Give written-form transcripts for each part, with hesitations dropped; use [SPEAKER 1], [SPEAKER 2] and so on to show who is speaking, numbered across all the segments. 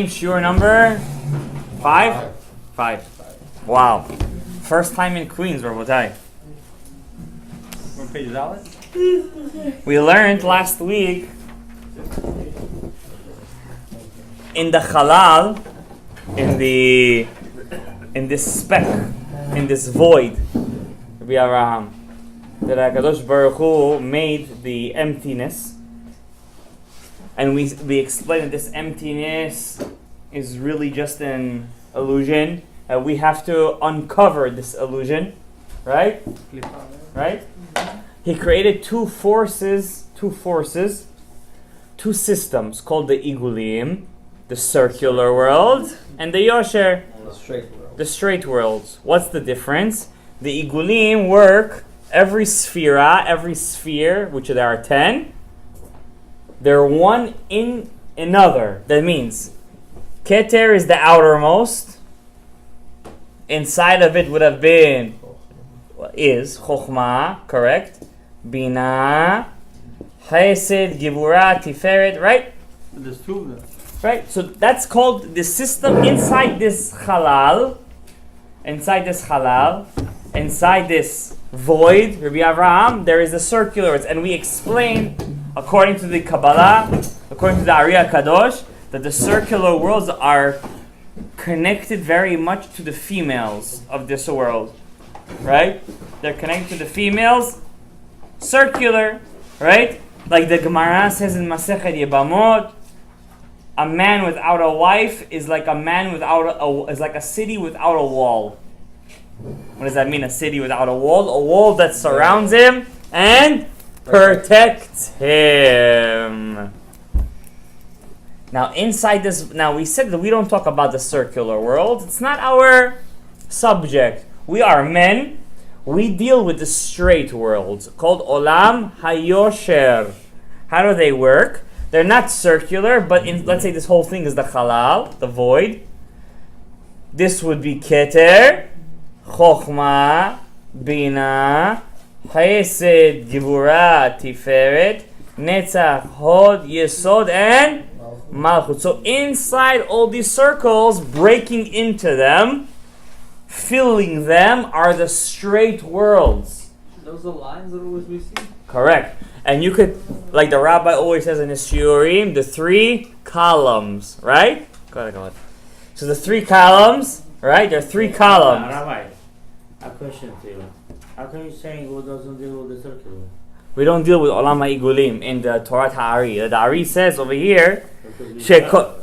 [SPEAKER 1] Chaim, shiur number 5? 5. Wow. First time in Queens, Rabotai.
[SPEAKER 2] What page is that?
[SPEAKER 1] We learned last week in the halal, in this speck, in this void, that HaKadosh Baruch Hu made the emptiness. And we explained that this emptiness is really just an illusion. We have to uncover this illusion, right? Right? He created two systems called the Igulim, the circular world, and the Yosher, the straight worlds. What's the difference? The Igulim work every sphere, which there are 10, they're one in another. That means Keter is the outermost. Inside of it would have been, is Chokhmah, correct? Bina, Chesed, Gibura, Tiferet, right?
[SPEAKER 2] There's two of them.
[SPEAKER 1] Right? So that's called the system inside this halal, inside this void, Rabbi Avraham, there is a circular, and we explained, according to the Kabbalah, according to the Ari HaKadosh, that the circular worlds are connected very much to the females of this world. Right? They're connected to the females, circular, right? Like the Gemara says in Masechet Yebamot, a man without a wife is like is like a city without a wall. What does that mean, a city without a wall? A wall that surrounds him and protects him. Now inside this, we said that we don't talk about the circular world. It's not our subject. We are men. We deal with the straight worlds called Olam HaYosher. How do they work? They're not circular, but let's say this whole thing is the halal, the void. This would be Keter, Chokhmah, Bina, Chesed, Gibura, Tiferet, Netzach, Hod, Yesod, and Malchut. So inside all these circles, breaking into them, filling them, are the straight worlds.
[SPEAKER 2] Those are lines that always we see?
[SPEAKER 1] Correct. And you could, like the rabbi always says in his shiurim, the 3 columns, right? Go ahead. So the 3 columns, right? There are 3 columns.
[SPEAKER 3] Rabbi, a question to you. How come you're saying God doesn't deal with the circular?
[SPEAKER 1] We don't deal with Olam HaIgulim in the Torah Ha'ari. The Ari says over here,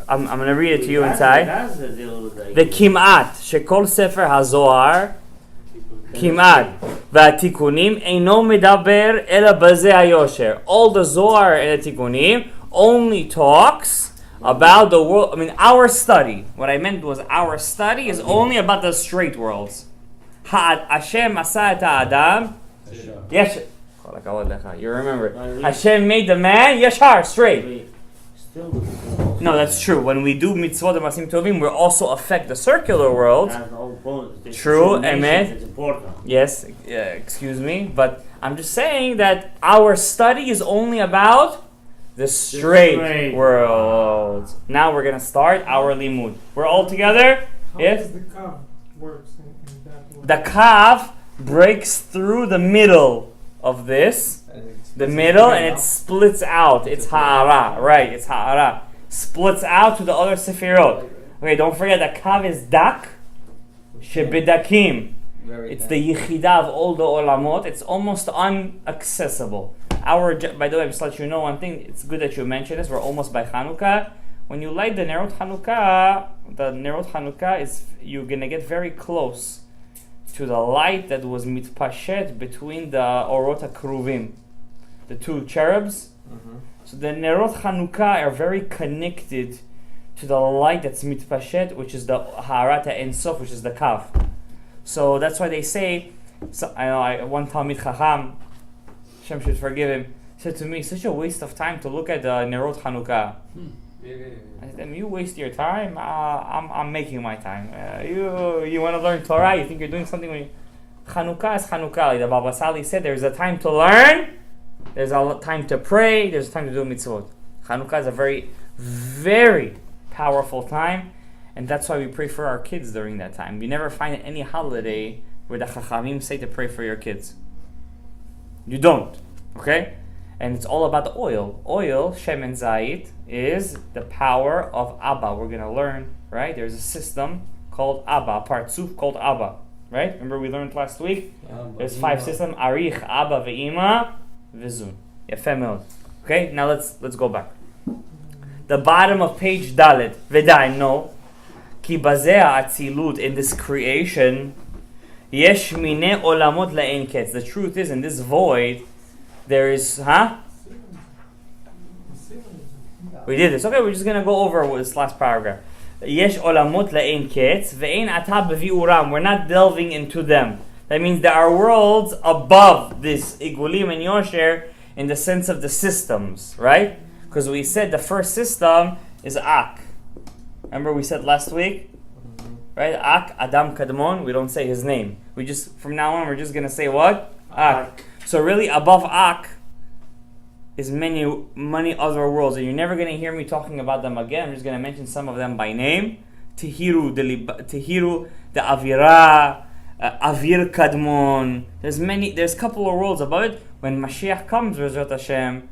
[SPEAKER 1] I'm going to read it to you inside. The Kim'at, Shekol Sefer HaZohar, Kim'at, V'atikunim, Eino Medaber Ela Baze HaYosher. All the Zohar and the Tikunim only talks about the world. Our study. What I meant was our study is only about the straight worlds. Hashem asa et ha'adam. Yes. You remember. Hashem made the man yashar, straight. No, that's true. When we do mitzvot and masim tovim, we also affect the circular world. True, emet. Yes, excuse me. But I'm just saying that our study is only about the straight world. Now we're going to start our limud. We're all together? Yes?
[SPEAKER 4] How does the kav works in that way?
[SPEAKER 1] The kav breaks through the middle of this, the middle, and it splits out. It's ha'ara, right? It's ha'ara. Splits out to the other sefirot. Okay, don't forget that kav is dak, shebedakim. It's the yichida of all the olamot. It's almost inaccessible. By the way, just to let you know one thing, it's good that you mentioned this. We're almost by Hanukkah. When you light the Nerot Hanukkah is, you're gonna get very close to the light that was mitpashet between the Orot HaKruvim, the 2 cherubs. Mm-hmm. So the Nerot Hanukkah are very connected to the light that's mitpashet, which is the Ha'arat Ein Sof, which is the Kav. So that's why they say, one Talmid Chacham, Hashem should forgive him, said to me, such a waste of time to look at the Nerot Hanukkah. I said, you waste your time, I'm making my time. You want to learn Torah, you think you're doing something when you... Chanukah is Chanukah. Like the Baba Sali said, there's a time to learn, there's a time to pray, there's a time to do mitzvot. Chanukah is a very, very powerful time, and that's why we pray for our kids during that time. You never find any holiday where the Chachamim say to pray for your kids. You don't, okay? And it's all about the oil. Oil, Shemen Zayit, is the power of Abba. We're going to learn, right? There's a system called Abba, a partzuf called Abba, right? Remember we learned last week? There's 5 systems: Arich, Abba, Ve'ima, Vizun. Yefeh meod. Okay, now let's go back. The bottom of page Dalet. V'dai, no. Ki bazeh ha'atzilut, in this creation, yesh minei olamot la'en ketz. The truth is, in this void, there is, We did this. Okay, we're just going to go over this last paragraph. Yesh olamot la'en ketz, ve'en ata b'vi'uram. We're not delving into them. That means there are worlds above this Igulim and Yosher in the sense of the systems, right? Because we said the first system is Ak. Remember we said last week? Right? Ak, Adam Kadmon. We don't say his name. We just, from now on, we're just going to say what? Ak. So really above Ak is many other worlds. And you're never going to hear me talking about them again. I'm just going to mention some of them by name. Tehiru, the Avira, Avir Kadmon. There's a couple of worlds above it. When Mashiach comes, Bezrat Hashem,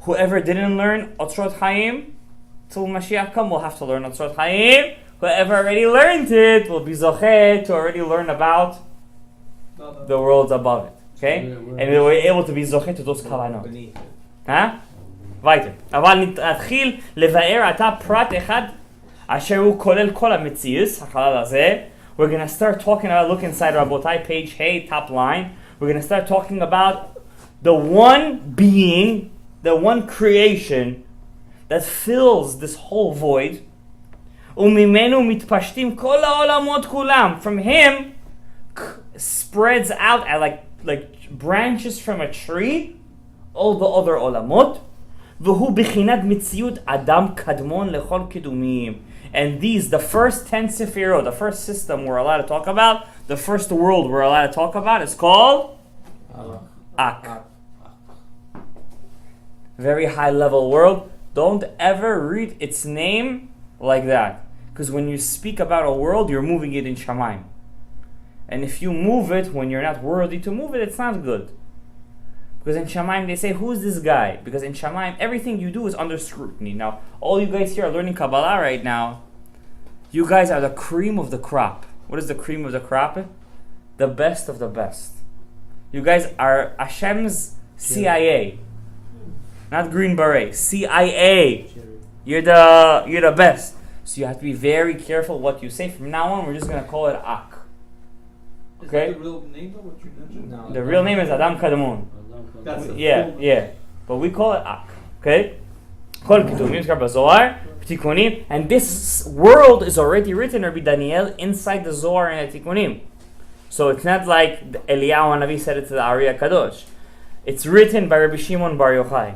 [SPEAKER 1] whoever didn't learn Otzrot Chaim, till Mashiach comes, will have to learn Otzrot Chaim. Whoever already learned it will be Zocheh to already learn about the worlds above it. Okay? And we were able to be Zocheh to those kavanot. Weiter. אבל נתחיל לבאר עתה פרט אחד אשר הוא כולל כל המציאות, החלל הזה. We're going to start talking about, look inside Rabotai, page hey, top line. We're going to start talking about the one being, the one creation that fills this whole void. וממנו מתפשטים כל העולמות כולם. From him spreads out like branches from a tree, all the other עולמות. והוא בחינת מציאות אדם קדמון לכל קידומים. And these, the first 10 Sefirot, the first system we're allowed to talk about, the first world we're allowed to talk about is called Ak. Very high level world. Don't ever read its name like that. Because when you speak about a world, you're moving it in Shamayim. And if you move it when you're not worthy to move it, it's not good. Because in Shamayim they say, who's this guy? Because in Shamayim, everything you do is under scrutiny. Now, all you guys here are learning Kabbalah right now. You guys are the cream of the crop. What is the cream of the crop? The best of the best. You guys are Hashem's CIA. Not Green Beret. CIA. You're the best. So you have to be very careful what you say. From now on, we're just going to call it Ak. Okay?
[SPEAKER 2] Is that the real name of what you mentioned?
[SPEAKER 3] No.
[SPEAKER 1] The real name is Adam Kadmon.
[SPEAKER 2] That's the
[SPEAKER 1] Yeah,
[SPEAKER 2] full
[SPEAKER 1] yeah. But we call it Ak. Okay? And this world is already written, Rabbi Daniel, inside the Zohar and the Tikkunim. So it's not like Eliyahu Hanavi said it to the Ari Kadosh. It's written by Rabbi Shimon Bar Yochai.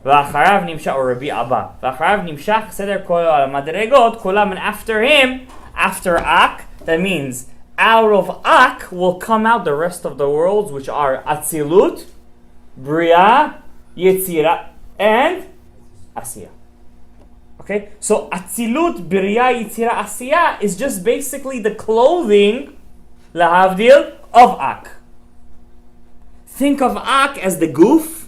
[SPEAKER 1] ואחריו נמשך, or Rabbi Abba. ואחריו נמשך סדר כל המדרגות, כולם, and after him, after Ak, that means out of Ak will come out the rest of the worlds, which are Atzilut, Bria, Yetzira, and Asiya. Okay? So Atzilut, Bria, Yetzira, Asiya is just basically the clothing, lahavdil, of Ak. Think of Ak as the goof,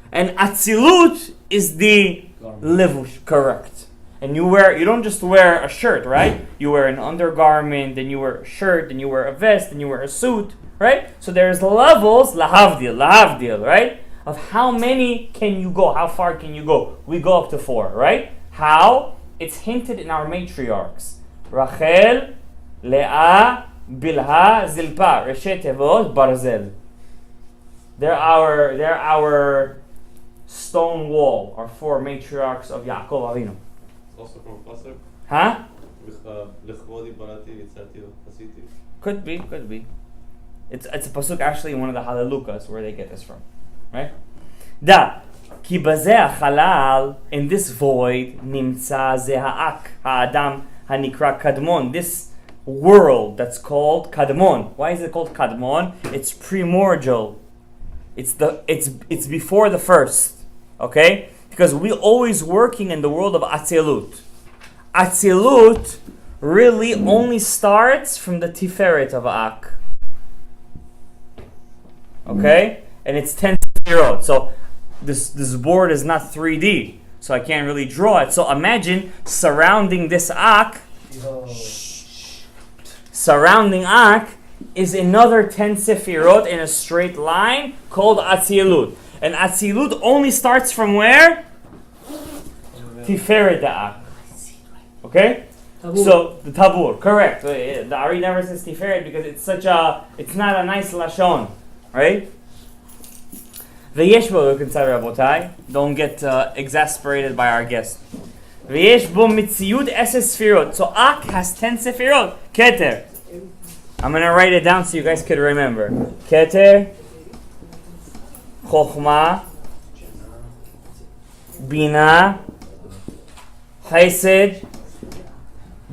[SPEAKER 1] and Atzilut is the levush, correct. And you don't just wear a shirt, right? You wear an undergarment, then you wear a shirt, then you wear a vest, then you wear a suit, right? So there's levels, lahavdil, right? Of how many can you go, how far can you go? We go up to 4, right? How? It's hinted in our matriarchs. Rachel, Leah, Bilha, Zilpa, Reshet Tevot, Barzel. They're our stone wall, our 4 matriarchs of Yaakov Avinu.
[SPEAKER 5] Also from Pasuk?
[SPEAKER 1] Huh? Could be. It's a pasuk actually in one of the Halalukas where they get this from, right? Da ki bazeh halal, in this void nimtza ze ha'ak ha'adam hanikra kadmon. This world that's called kadmon. Why is it called kadmon? It's primordial. It's before the first, okay? Because we're always working in the world of Atzilut. Atzilut really only starts from the Tiferet of Ak. Okay? And it's 10 sefirot. So this board is not 3D. So I can't really draw it. So imagine surrounding this Ak. Surrounding Ak is another 10 sefirot in a straight line called Atzilut. And Atzilut only starts from where? Tiferet Ak. Okay?
[SPEAKER 5] Tabur.
[SPEAKER 1] So the tabur, correct. The Ari never says tiferet because it's not a nice lashon, right? V'yesh bo rabotai. Don't get exasperated by our guest. V'yesh bo mitziyud eses sefirot. So Ak has 10 sefirot. Keter. I'm gonna write it down so you guys could remember. Keter, Chochma, Bina, Chesed,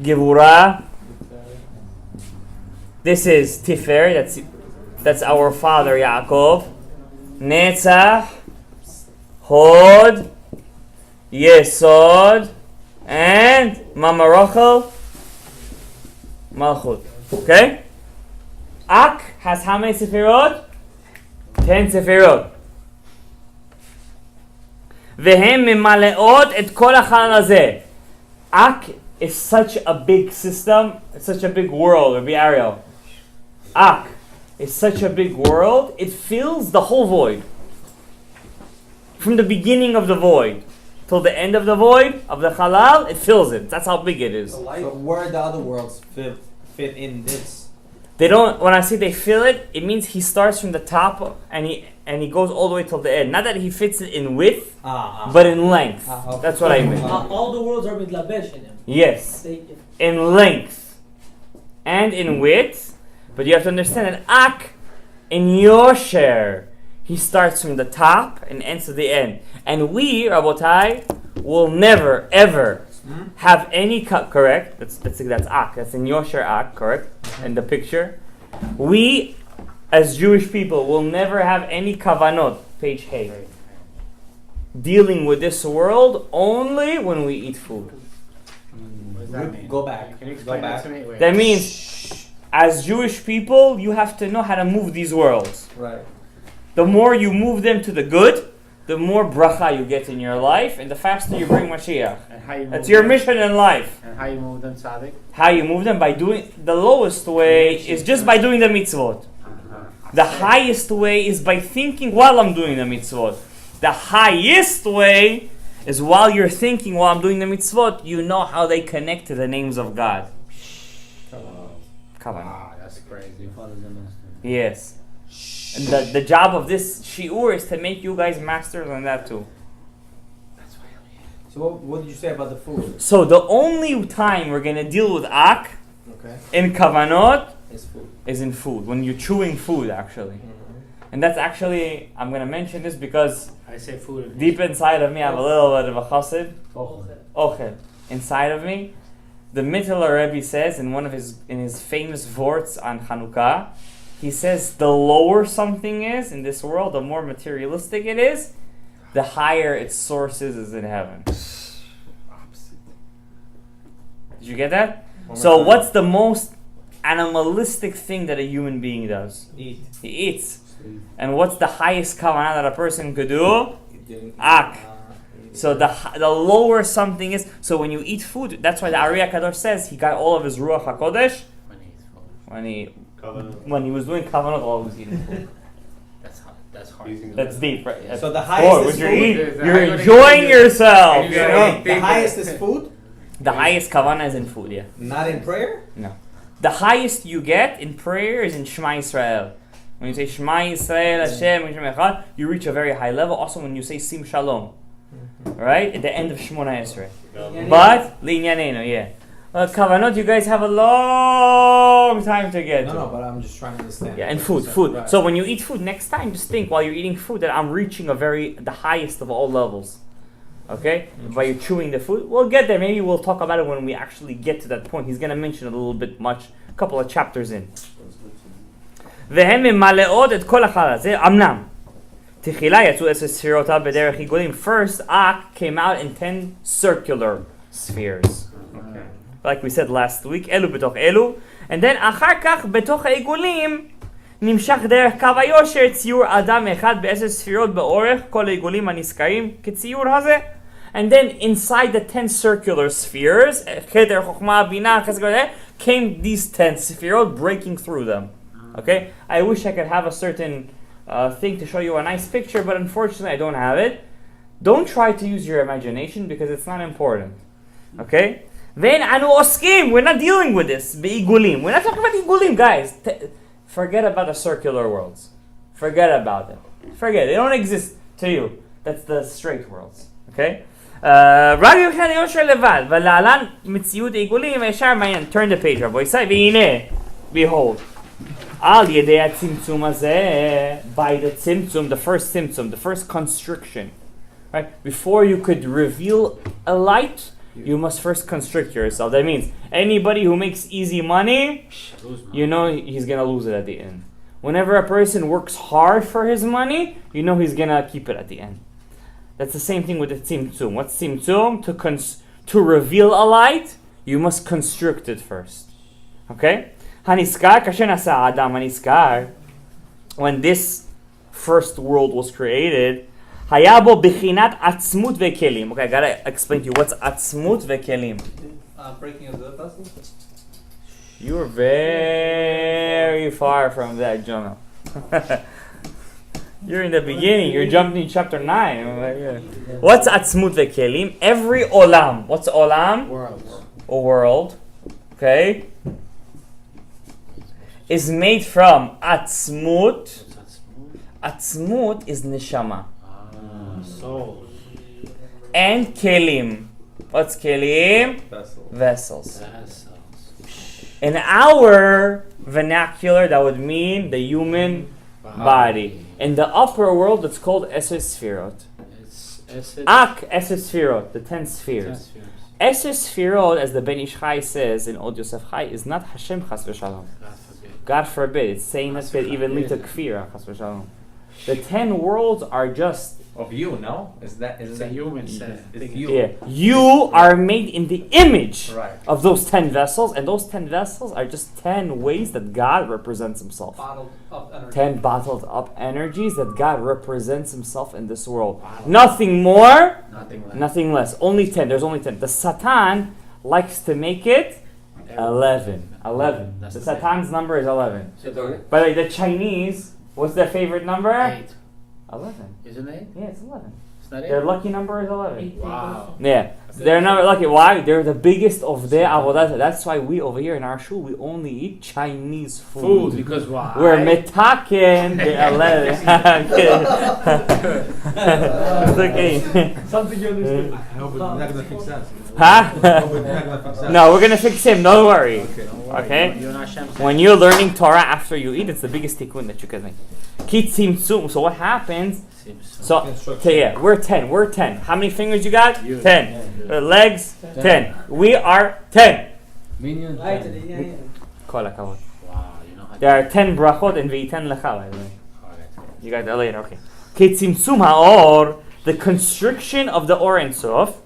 [SPEAKER 1] Gevura. This is Tifer. That's our father Yaakov. Netzach, Hod, Yesod, and Mamarachel, Malchut. Okay? Ak has how many sefirot? 10 sefirot. Vehem mimaleot et kol hachalal hazeh. Ak is such a big system, it's such a big world, Rabbi Ariel. Ak is such a big world, it fills the whole void. From the beginning of the void till the end of the void, of the halal, it fills it. That's how big it is.
[SPEAKER 2] The light.
[SPEAKER 6] So where the other worlds fit in this?
[SPEAKER 1] They don't. When I say they fill it, it means he starts from the top and he goes all the way till the end. Not that he fits it in width, but in length.
[SPEAKER 6] Okay.
[SPEAKER 1] That's what I mean.
[SPEAKER 5] All the worlds are mitlabesh in him.
[SPEAKER 1] Yes, in length and in width. But you have to understand that Ak, in your share, he starts from the top and ends to the end. And we, Rabotai, will never ever have any correct. That's Ak. That's in your share Ak, correct? In the picture, we as Jewish people will never have any kavanot. Page Hey. Dealing with this world only when we eat food.
[SPEAKER 3] What does that mean?
[SPEAKER 6] Go back.
[SPEAKER 3] Can you
[SPEAKER 6] Go
[SPEAKER 3] explain
[SPEAKER 6] back.
[SPEAKER 3] that to me? Wait.
[SPEAKER 1] That means, as Jewish people, you have to know how to move these worlds.
[SPEAKER 6] Right.
[SPEAKER 1] The more you move them to the good, the more bracha you get in your life, and the faster you bring Mashiach.
[SPEAKER 3] And how you
[SPEAKER 1] That's
[SPEAKER 3] move
[SPEAKER 1] your
[SPEAKER 3] them?
[SPEAKER 1] mission in life.
[SPEAKER 3] And how you move them, Tzaddik?
[SPEAKER 1] How you move them? By doing the lowest way is just by doing the mitzvot. The highest way is by thinking while I'm doing the mitzvot. The highest way is while you're thinking while I'm doing the mitzvot, you know how they connect to the names of God. Come on.
[SPEAKER 3] Wow, that's crazy.
[SPEAKER 1] Yes. And the job of this shiur is to make you guys masters on that too.
[SPEAKER 6] So what did you say about the food?
[SPEAKER 1] So the only time we're going to deal with Ak
[SPEAKER 6] Okay.
[SPEAKER 1] in Kavanot
[SPEAKER 6] It's food.
[SPEAKER 1] is in food, when you're chewing food actually. And that's actually, I'm going to mention this because
[SPEAKER 3] I say food.
[SPEAKER 1] deep inside of me I have a little bit of a chassid, ochel, inside of me. The Mittler Rebbe says in his famous vorts on Hanukkah, he says the lower something is in this world, the more materialistic it is, the higher its source is in heaven.
[SPEAKER 3] Opposite.
[SPEAKER 1] Did you get that? So what's the most animalistic thing that a human being does?
[SPEAKER 6] Eat.
[SPEAKER 1] He eats. And what's the highest kavanah that a person could do? Ak. So the lower something is, so when you eat food, that's why the Ari HaKadosh says he got all of his Ruach HaKodesh
[SPEAKER 3] When he's full.
[SPEAKER 1] when he was doing kavanah, all he was eating food.
[SPEAKER 3] That's hard.
[SPEAKER 1] That's deep, right?
[SPEAKER 6] So the highest
[SPEAKER 1] Boy,
[SPEAKER 6] is
[SPEAKER 1] when
[SPEAKER 6] food.
[SPEAKER 1] you're enjoying yourself.
[SPEAKER 3] You
[SPEAKER 1] You
[SPEAKER 3] gotta
[SPEAKER 1] know?
[SPEAKER 6] The highest is food,
[SPEAKER 1] The highest kavanah is in food, yeah.
[SPEAKER 6] not in prayer.
[SPEAKER 1] No. The highest you get in prayer is in Shema Yisrael. When you say Shema Yisrael, Hashem, Hashem Echad, you reach a very high level. Also when you say Sim Shalom. Right? At the end of Shemona Esrei. But, Li'inyanenu, yeah. Kavanot, you guys have a long time to get to.
[SPEAKER 6] No, but I'm just trying to understand.
[SPEAKER 1] Yeah, and food.
[SPEAKER 6] Right.
[SPEAKER 1] So when you eat food, next time just think while you're eating food that I'm reaching the highest of all levels. Okay? While you're chewing the food, we'll get there. Maybe we'll talk about it when we actually get to that point. He's going to mention it a little bit much, a couple of chapters in. והן ממלאות את כל החלל. זה אמנם. תחילה יצאו 10 ספירותיו בדרך עיגולים. First, Ak came out in 10 circular spheres.
[SPEAKER 3] Okay.
[SPEAKER 1] like we said last week, אלו בתוך אלו, and then אחר כך בתוך העיגולים נמשך דרך קו היושר ציור אדם אחד ב10 ספירות באורך כל העיגולים הנזכרים כציור הזה. And then inside the 10 circular spheres, כתר, חוכמה, בינה, חסד, came these 10 sefirot breaking through them. Okay? I wish I could have a certain thing to show you a nice picture, but unfortunately I don't have it. Don't try to use your imagination because it's not important. Okay? Then anu oskim, we're not dealing with this. Be'igulim. We're not talking about igulim, guys. Forget about the circular worlds. Forget about them. Forget. They don't exist to you. That's the straight worlds. Okay? רק מבחינת יושר לבד, ולהלן מציאות עיגולים הישר מעניין. Turn the page, רבו ישראל, והנה, behold. על ידי הצמצום הזה, by the tzimtzum, the first tzimtzum, the first constriction. Right? Before you could reveal a light, you must first constrict yourself. That means anybody who makes easy money, you know he's going to lose it at the end. Whenever a person works hard for his money, you know he's going to keep it at the end. That's the same thing with the tzimtzum. What's tzimtzum? To reveal a light, you must constrict it first. Okay? Haniskar, kasher nasa Adam haniskar. When this first world was created, hayabo bichinat atzmut vekelim. Okay, I gotta explain to you what's atzmut vekelim.
[SPEAKER 2] Breaking of the vessel?
[SPEAKER 1] You're very far from that, Jonah. You're in the beginning. You're jumping in chapter 9. What's atzmut vekelim? Every olam. What's olam?
[SPEAKER 6] World.
[SPEAKER 1] A world. Okay. Is made from atzmut. Atzmut is neshama.
[SPEAKER 3] Soul.
[SPEAKER 1] And kelim. What's kelim?
[SPEAKER 2] Vessels.
[SPEAKER 1] Vessels. In our vernacular, that would mean the human body. In the upper world, it's called Eser Sfirot. Ak Eser Sfirot, the 10 spheres. Eser Sfirot, as the Ben Ish Chai says in Od Yosef Chai, is not Hashem Chas v'Shalom. God forbid. It's saying that could even lead to Kfira Chas v'Shalom. The 10 worlds are just
[SPEAKER 6] Of you, no? Is that
[SPEAKER 3] human
[SPEAKER 6] It's you.
[SPEAKER 1] yeah. You are made in the image
[SPEAKER 6] Right.
[SPEAKER 1] of those 10 vessels, and those 10 vessels are just 10 ways that God represents himself.
[SPEAKER 2] Bottled up energy.
[SPEAKER 1] 10 bottled up energies that God represents himself in this world. Nothing more,
[SPEAKER 6] Nothing less.
[SPEAKER 1] nothing less. Only 10. There's only 10. The Satan likes to make it 11. 11.
[SPEAKER 3] That's
[SPEAKER 1] The
[SPEAKER 3] the same.
[SPEAKER 1] Satan's number is 11.
[SPEAKER 2] So
[SPEAKER 1] By the way, the Chinese, what's their favorite number?
[SPEAKER 3] 8.
[SPEAKER 1] 11.
[SPEAKER 3] Isn't it?
[SPEAKER 1] Yeah, it's 11.
[SPEAKER 3] It's not 8?
[SPEAKER 1] Their lucky number is 11.
[SPEAKER 3] Wow.
[SPEAKER 1] Yeah, they're not lucky. Why? They're the biggest of their avodah. That's why we over here in our shul, we only eat Chinese food.
[SPEAKER 3] Because why?
[SPEAKER 1] We're metaken the 11. It's okay.
[SPEAKER 4] Something you understood.
[SPEAKER 2] I hope we're not gonna fix that.
[SPEAKER 1] Huh?
[SPEAKER 2] We're not gonna fix that.
[SPEAKER 1] No, we're gonna fix him. Don't worry.
[SPEAKER 2] Okay.
[SPEAKER 1] Okay?
[SPEAKER 3] You and Hashem said-
[SPEAKER 1] When you're learning Torah after you eat, it's the biggest tikkun that you can make. Kitzim tzum. So what happens? So yeah, we're 10. We're 10. How many fingers you got? 10. Legs? 10. We are 10.
[SPEAKER 3] Minion.
[SPEAKER 1] Kol hakavod.
[SPEAKER 3] Wow, you know how
[SPEAKER 1] There are 10 brachot and v'yitan lecha, by the way. You got that later, okay. Kitzimtzum ha'or, the constriction of the Or Ein Sof,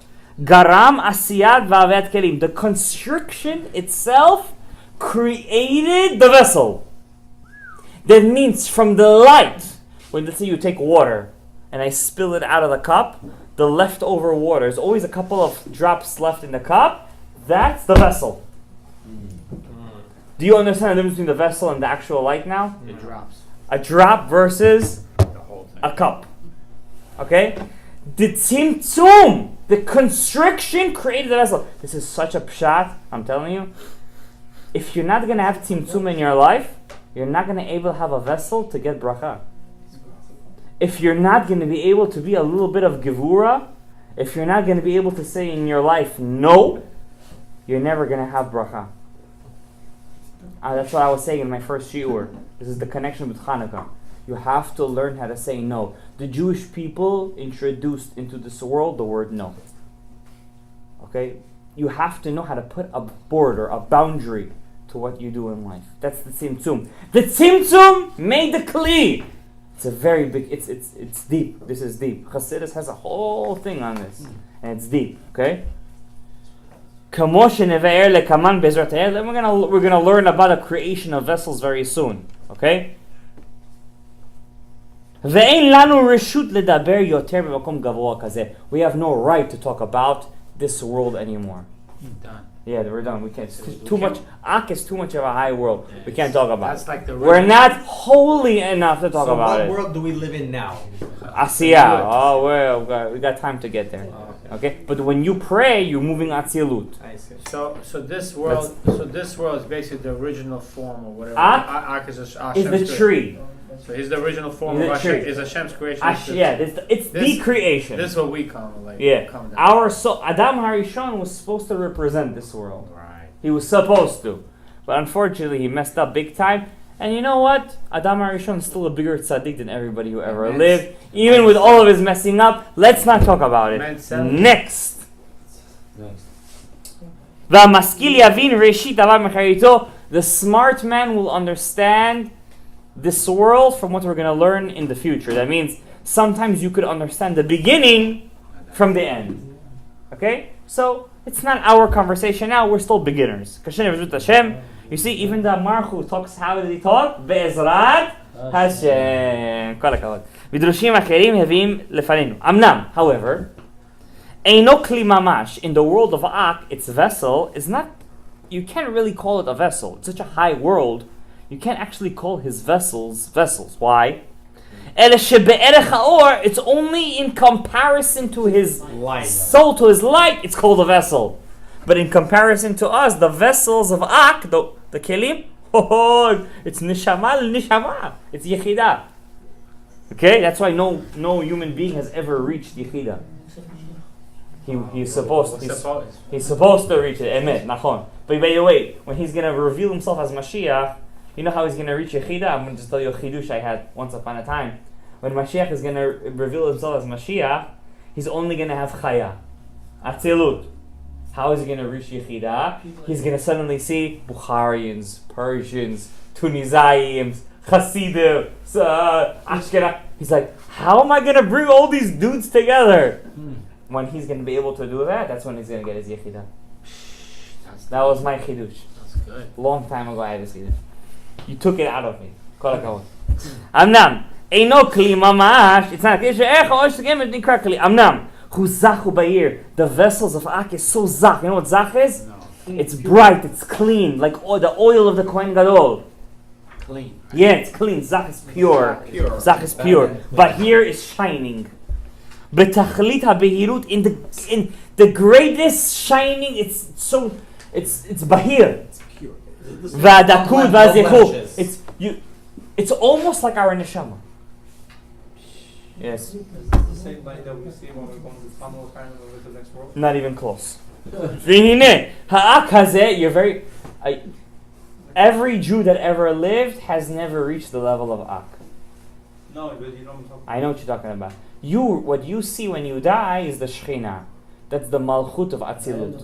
[SPEAKER 1] garam asiyat v'avet kelim. The constriction itself created the vessel. That means from the light, when let's say you take water and I spill it out of the cup, the leftover water, there's always a couple of drops left in the cup, that's the vessel. Do you understand the difference between the vessel and the actual light now?
[SPEAKER 3] it drops.
[SPEAKER 1] A drop versus
[SPEAKER 3] The whole thing.
[SPEAKER 1] a cup. Okay? The tzimtzum, the constriction created the vessel. This is such a pshat, I'm telling you. If you're not going to have tzimtzum in your life, you're not going to be able to have a vessel to get bracha. If you're not going to be able to be a little bit of gevura, if you're not going to be able to say in your life no, you're never going to have bracha. That's what I was saying in my first shiur. This is the connection with Hanukkah. You have to learn how to say no. The Jewish people introduced into this world the word no. Okay? You have to know how to put a border, a boundary to what you do in life. That's the tzimtzum. The tzimtzum made the kli. It's a very big, it's deep. This is deep. Chassidus has a whole thing on this. And it's deep, okay? Then we're gonna learn about the creation of vessels very soon. Okay? We have no right to talk about this world anymore.
[SPEAKER 3] Done.
[SPEAKER 1] Yeah, we're done. We can't. It's too much. Ak is too much of a high world. We can't talk about
[SPEAKER 3] That's
[SPEAKER 1] it.
[SPEAKER 3] like the
[SPEAKER 1] We're not holy enough to talk
[SPEAKER 6] So
[SPEAKER 1] about
[SPEAKER 6] what
[SPEAKER 1] it.
[SPEAKER 6] world do we live in now?
[SPEAKER 1] Asiya. Oh, we got time to get there. Okay, but when you pray, you're moving Atzilut.
[SPEAKER 6] I see.
[SPEAKER 4] So this world is basically the original form or whatever.
[SPEAKER 1] Ak
[SPEAKER 4] is
[SPEAKER 1] Is the tree.
[SPEAKER 4] So he's the original form
[SPEAKER 1] He's
[SPEAKER 4] of
[SPEAKER 1] the tree.
[SPEAKER 4] Hashem. Is Hashem's creation.
[SPEAKER 1] Yeah, it's the creation.
[SPEAKER 4] This is what we call it. Like,
[SPEAKER 1] Yeah,
[SPEAKER 4] come down.
[SPEAKER 1] our soul. Adam Harishon was supposed to represent this world.
[SPEAKER 4] Right.
[SPEAKER 1] He was supposed to, but unfortunately, he messed up big time. And you know what? Adam Harishon is still a bigger tzaddik than everybody who ever lived, even with all of his messing up. Let's not talk about it. Next. The smart man will understand this world from what we're going to learn in the future. That means sometimes you could understand the beginning from the end. Okay? So it's not our conversation now. We're still beginners. You see, even the Marchu talks. How did he talk? Be'ezrat Hashem. כל הכבוד. מדרושים אחרים הביאים לפנינו. אמנם, however, אינו כלי ממש. In the world of Ak, its vessel is not. You can't really call it a vessel. It's such a high world. You can't actually call his vessels. Why? It's only in comparison to his soul, to his light, it's called a vessel. But in comparison to us, the vessels of Ak, the kelim, it's nishama, it's yechida. Okay, that's why no human being has ever reached yechida. He's supposed to reach it. Emet, nachon. But by the way, when he's gonna reveal himself as Mashiach, you know how he's gonna reach yechida? I'm gonna just tell you a chidush I had once upon a time. When Mashiach is gonna reveal himself as Mashiach, he's only gonna have chaya, atzilut. How is he going to reach Yechidah? He's going to suddenly see Bukharians, Persians, Tunisians, Hasidim, Ashkenaz. He's like, how am I going to bring all these dudes together? When he's going to be able to do that, that's when he's going to get his Yechidah. That was my Chidush.
[SPEAKER 3] That's good.
[SPEAKER 1] Long time ago I had this Chidush. You took it out of me. Kol hakavod. Amnam. Eino kli mamash. It's not. Amnam. The vessels of Ak is so zach. You know what zach is?
[SPEAKER 3] No.
[SPEAKER 1] It's bright, it's clean, like the oil of the Kohen Gadol.
[SPEAKER 3] Clean.
[SPEAKER 1] Yeah, it's clean. Zach is pure. Zach is pure. But here is shining. Betachlit habehirut, in the greatest shining, it's bahir.
[SPEAKER 6] It's pure.
[SPEAKER 1] Vadakud vazechu. It's almost like our neshama. Yes.
[SPEAKER 2] Is this the same light that we see when we go to the tunnel kind of over to the next world?
[SPEAKER 1] Not even close. You're very. Every Jew that ever lived has never reached the level of Ak.
[SPEAKER 2] No, but you know what I'm talking about.
[SPEAKER 1] I know what you're talking about. What you see when you die is the Shekhinah. That's the Malchut of Atzilut.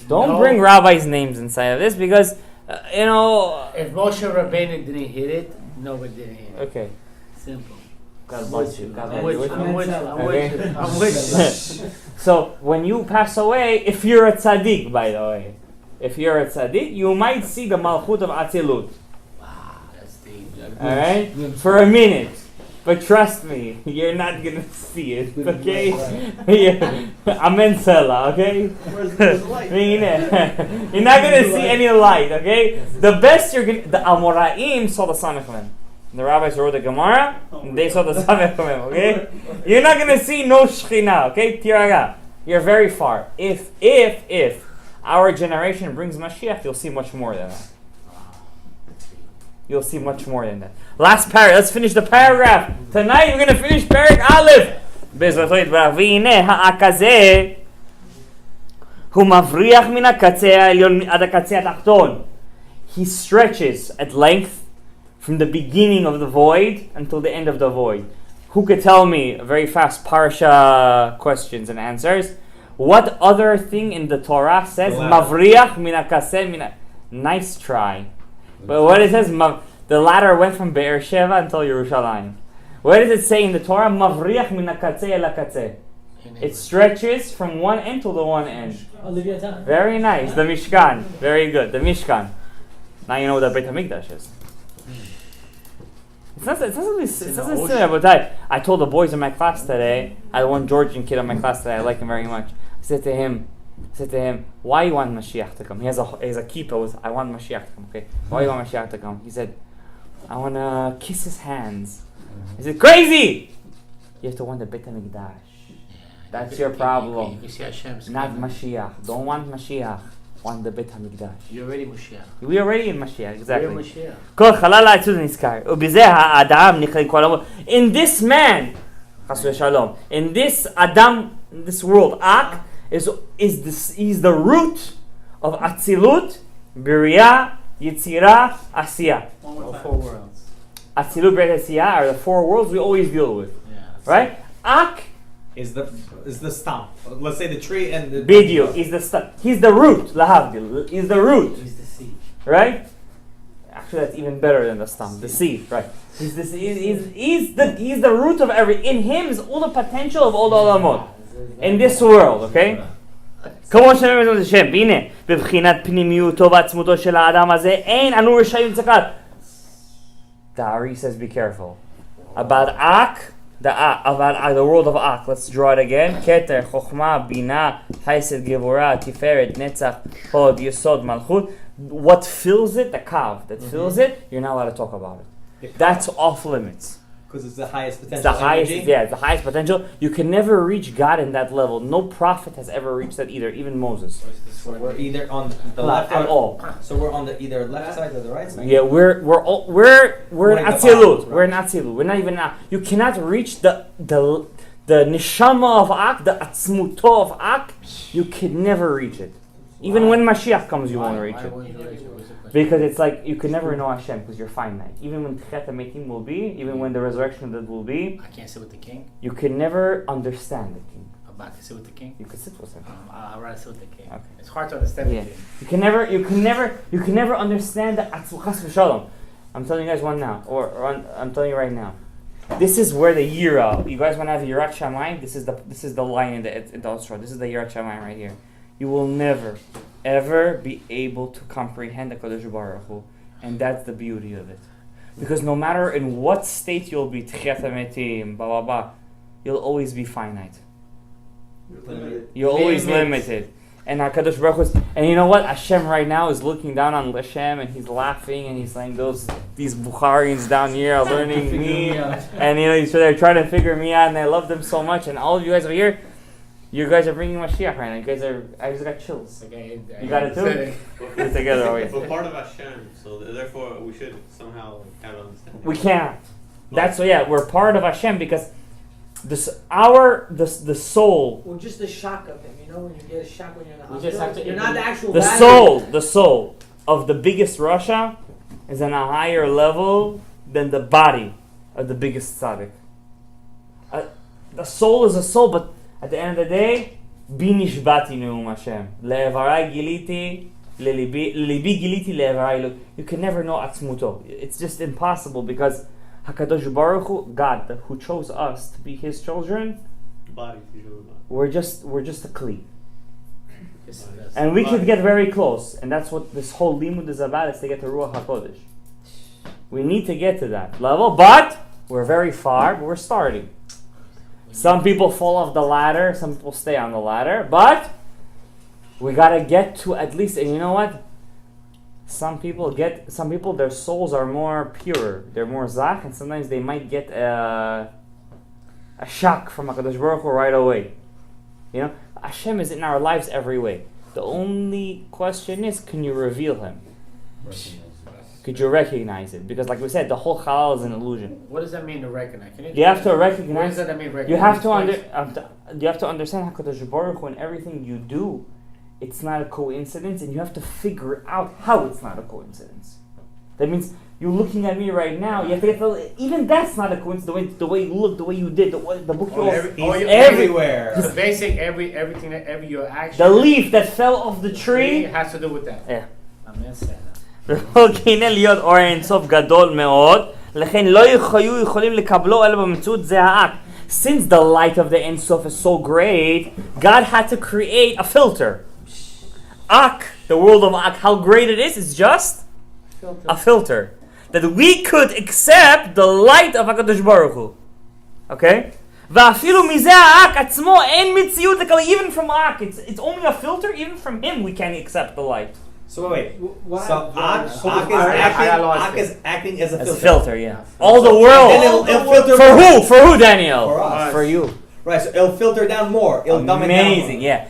[SPEAKER 1] Don't bring rabbis' names inside of this because,
[SPEAKER 3] If Moshe Rabbeinu didn't hit it, nobody didn't hit it.
[SPEAKER 1] Okay.
[SPEAKER 3] Simple.
[SPEAKER 1] God bless you. God
[SPEAKER 3] I'm
[SPEAKER 1] bless you.
[SPEAKER 3] with you. I'm
[SPEAKER 1] Okay.
[SPEAKER 3] with you. I'm with you.
[SPEAKER 1] So when you pass away, if you're a tzaddik, by the way, if you're a tzaddik, you might see the Malchut of Atzilut.
[SPEAKER 3] Wow, that's deep.
[SPEAKER 1] Alright? For a minute. But trust me, you're not gonna see it, okay? Amen Sela, okay?
[SPEAKER 2] Where's the light?
[SPEAKER 1] You're not gonna see any light, okay? The best the Amoraim saw the Sanhedrin. The rabbis wrote the Gemara, and they saw the Sanhedrin, okay? You're not gonna see no Shekhinah, okay? Tiraga. You're very far. If our generation brings Mashiach, you'll see much more than that. You'll see much more than that. Last paragraph. Let's finish the paragraph. Tonight we're going to finish paragraph Aleph. והנה האקזה הוא מבריח מן הקצה העליון עד הקצה התחתון. He stretches at length from the beginning of the void until the end of the void. Who could tell me, very fast parsha questions and answers, what other thing in the Torah says מבריח מן הקצה מן... Nice try. But what it says, the ladder went from Be'er Sheva until Yerushalayim. What does it say in the Torah? Mavriach min hakatzeh el hakatzeh. It stretches from one end to the one end.
[SPEAKER 5] Leviathan.
[SPEAKER 1] Very nice. The Mishkan. Very good. The Mishkan. Now you know what the Beit HaMikdash is. It doesn't say but I told the boys in my class today, I had one Georgian kid in my class today, I like him very much. I said to him, why you want Mashiach to come? He has a kippah with, I want Mashiach to come, okay? Why you want Mashiach to come? He said, I want to kiss his hands. I said, crazy! You have to want the Beit HaMikdash. That's your problem.
[SPEAKER 4] You see Hashem's
[SPEAKER 1] Not Mashiach. Don't want Mashiach. Want the Beit HaMikdash.
[SPEAKER 4] You're already Mashiach.
[SPEAKER 1] We already in Mashiach, exactly.
[SPEAKER 4] You're Mashiach.
[SPEAKER 1] כל חלל העצות נזכר, ובזה האדם נכלל כל העולם. In this man, חס ושלום, in this Adam, this world, Ak, is the root of Atzilut, Biriya, Yitzira, Asiya.
[SPEAKER 4] All 4 worlds.
[SPEAKER 1] Atzilut, Biriya, Asiya are the 4 worlds we always deal with.
[SPEAKER 4] Yeah.
[SPEAKER 1] Right? Ak,
[SPEAKER 6] Is the stump. Let's say the tree and the
[SPEAKER 1] Bidio, is the stuff. He's the root, Lahavdil, is the root.
[SPEAKER 3] He's the seed.
[SPEAKER 1] Right? Actually, that's even better than the stump, the seed, right? He's the root of in him is all the potential of all the olamot in this world, okay? כמו שאומרים את השם, הנה, בבחינת פנימיותו ועצמותו של האדם הזה, אין אנו רשעים צקל. The Ari says, be careful. About Ak, the world of Ak. Let's draw it again. Keter, Chokhmah, Bina, Chesed, Gevurah, Tiferet, Netzach, Hod, Yesod, Malchut. What fills it, the kav that fills it, you're not allowed to talk about it. That's off limits.
[SPEAKER 6] Because it's the highest potential.
[SPEAKER 1] It's the highest,
[SPEAKER 6] energy.
[SPEAKER 1] yeah, it's the highest potential. You can never reach God in that level. No prophet has ever reached that either, even Moses.
[SPEAKER 6] So we're either on the
[SPEAKER 1] Not
[SPEAKER 6] left
[SPEAKER 1] at all.
[SPEAKER 6] So we're on the either left side or the right side.
[SPEAKER 1] Yeah, we're in
[SPEAKER 6] in the
[SPEAKER 1] Atzilut.
[SPEAKER 6] bottom,
[SPEAKER 1] We're in Atzilut. We're not even now. You cannot reach the neshama of Ak, the atzmuto of Ak. You can never reach it. Even when Mashiach comes, you won't reach it. Because it's like you can never know Hashem because you're finite. Even when Tchiat HaMetim will be, even when the resurrection of the dead will be,
[SPEAKER 4] I can't sit with the king.
[SPEAKER 1] you can never understand the king.
[SPEAKER 4] I can sit with the king.
[SPEAKER 1] You can sit with him.
[SPEAKER 4] I'd rather sit with the king.
[SPEAKER 1] Okay.
[SPEAKER 4] It's hard to understand
[SPEAKER 1] Yeah.
[SPEAKER 4] the king.
[SPEAKER 1] You can never understand the Chas v'Shalom. I'm telling you guys one now, I'm telling you right now. This is where the Yira. You guys want to have Yirat Shamayim? This is the line in the Otzrot. This is the Yirat Shamayim right here. You will never, ever be able to comprehend the Kadosh Baruch Hu, and that's the beauty of it. Because no matter in what state you'll be, Tchiat HaMetim, blah blah blah, you'll always be finite. You're always limited. And HaKadosh Baruch Hu is, and you know what? Hashem right now is looking down on Hashem and he's laughing and he's saying these Bukharians down here are learning me. And so they're trying to figure me out and I love them so much. And all of you guys are here. You guys are bringing Mashiach right now. You guys I just got chills.
[SPEAKER 4] Okay,
[SPEAKER 1] You got it too? We're together over here.
[SPEAKER 7] We're part of Hashem, so therefore we should somehow have understanding.
[SPEAKER 1] We can't. That's we're part of Hashem because the soul,
[SPEAKER 5] Or just the shock of him, when you get a shock when you're in the
[SPEAKER 3] We just
[SPEAKER 5] hospital.
[SPEAKER 3] have to
[SPEAKER 5] You're not the actual
[SPEAKER 1] the soul of the biggest Rasha is on a higher level than the body of the biggest tzaddik. The soul is a soul, but at the end of the day, bi nishbati neum Hashem. Le'evarai giliti, libi giliti le'evarai lo. You can never know atzmuto. It's just impossible because HaKadosh Baruch Hu, God, who chose us to be His children,
[SPEAKER 7] Body, usually body.
[SPEAKER 1] we're just a kli. And we could get very close, and that's what this whole limud is about, is to get to Ruach HaKodesh. We need to get to that level, but we're very far, but we're starting. Some people fall off the ladder, some people stay on the ladder, but we gotta get to at least, and you know what? Some people, their souls are more pure, they're more zach, and sometimes they might get a shock from HaKadosh Baruch Hu right away. Hashem is in our lives every way. The only question is, can you reveal Him? Could you recognize it? Because like we said, the whole halal is an illusion.
[SPEAKER 4] What does that mean to recognize?
[SPEAKER 1] You have to recognize.
[SPEAKER 4] What does that mean? Recognize?
[SPEAKER 1] You have to understand HaKadosh Baruch Hu, and everything you do, it's not a coincidence, and you have to figure out how it's not a coincidence. That means you're looking at me right now. You have to get even that's not a coincidence. The way you look, the way you did, the book you
[SPEAKER 6] Everywhere.
[SPEAKER 4] The basic everything that your action.
[SPEAKER 1] The leaf that fell off the tree
[SPEAKER 4] has to do with that.
[SPEAKER 1] Yeah.
[SPEAKER 4] Amen.
[SPEAKER 1] הנה להיות אור אינסוף גדול מאוד, לכן לא היו יכולים לקבלו אלא במציאות זה האק. since the light of the Ein Sof is so great, God had to create a filter. Ak, the world of Ak, how great it is just a filter. That we could accept the light of HaKadosh Baruch Hu. Okay? ואפילו מזה האק עצמו אין מציאות לקבל, even from Ak, it's only a filter, even from him we can't accept the light.
[SPEAKER 6] So wait.
[SPEAKER 5] What
[SPEAKER 6] So
[SPEAKER 5] happened?
[SPEAKER 6] Ak is acting as a
[SPEAKER 1] As
[SPEAKER 6] filter.
[SPEAKER 1] a filter, yeah. All the world.
[SPEAKER 6] And it'll filter
[SPEAKER 1] For who? For who, Daniel?
[SPEAKER 6] For us.
[SPEAKER 1] For you.
[SPEAKER 6] Right. So it'll filter down more. It'll dumb it down more.
[SPEAKER 1] Amazing, yeah.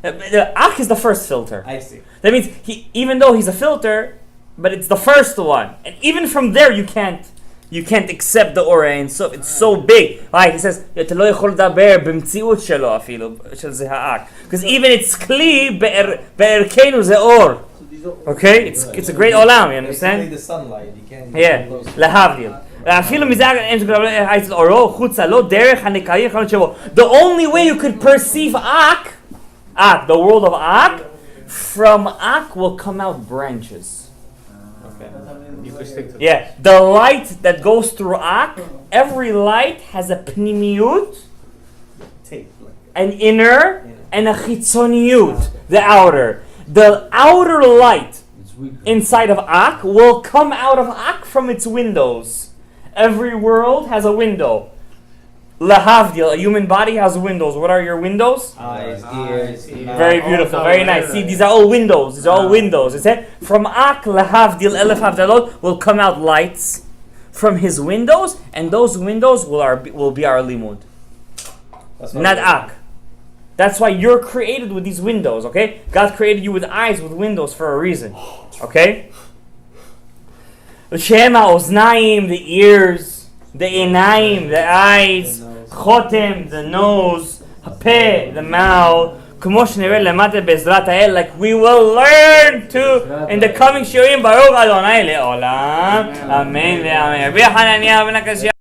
[SPEAKER 1] The Ak is the first filter.
[SPEAKER 6] I see.
[SPEAKER 1] That means even though he's a filter, but it's the first one, and even from there you can't accept the aura, and so it's so big. Right? He says אתה לא יכול לדבר במציאות שלו אפילו של זה האק, because even it's kli בערכנו זה אור. Okay, it's a great olam. You
[SPEAKER 6] Basically
[SPEAKER 1] understand?
[SPEAKER 6] the sunlight. You can't.
[SPEAKER 1] Yeah, להבדיל. אפילו מזה אין שקבל את אורו חוצה לא דרך הנקיים חנות שבו. The only way you could perceive Ak, the world of Ak, from Ak will come out branches.
[SPEAKER 6] Okay.
[SPEAKER 4] You could stick to
[SPEAKER 1] Yeah, the light that goes through Ak, every light has a pnimiyut,
[SPEAKER 6] Tape.
[SPEAKER 1] an inner, and a chitzoniyut, the outer. The outer light inside of Ak will come out of Ak from its windows. Every world has a window. Lahavdil, a human body has windows. What are your windows?
[SPEAKER 6] Eyes, ears.
[SPEAKER 1] Very beautiful, very nice. See, these are all windows. These are all windows. It's it. From Ak lahavdil elef havdalot will come out lights from his windows, and those windows will be our limud.
[SPEAKER 6] That's
[SPEAKER 1] Not Ak. That's why you're created with these windows. Okay, God created you with eyes, with windows for a reason. Okay. Shema oznaim, the ears, the enaim, the eyes, chotem, the nose, hape, the mouth. כמו שנראה למטה בעזרת האל, like we will learn to in the coming שיעורים ברוך אדוני לעולם, אמן ואמן. רבי חנניה בן הקשיא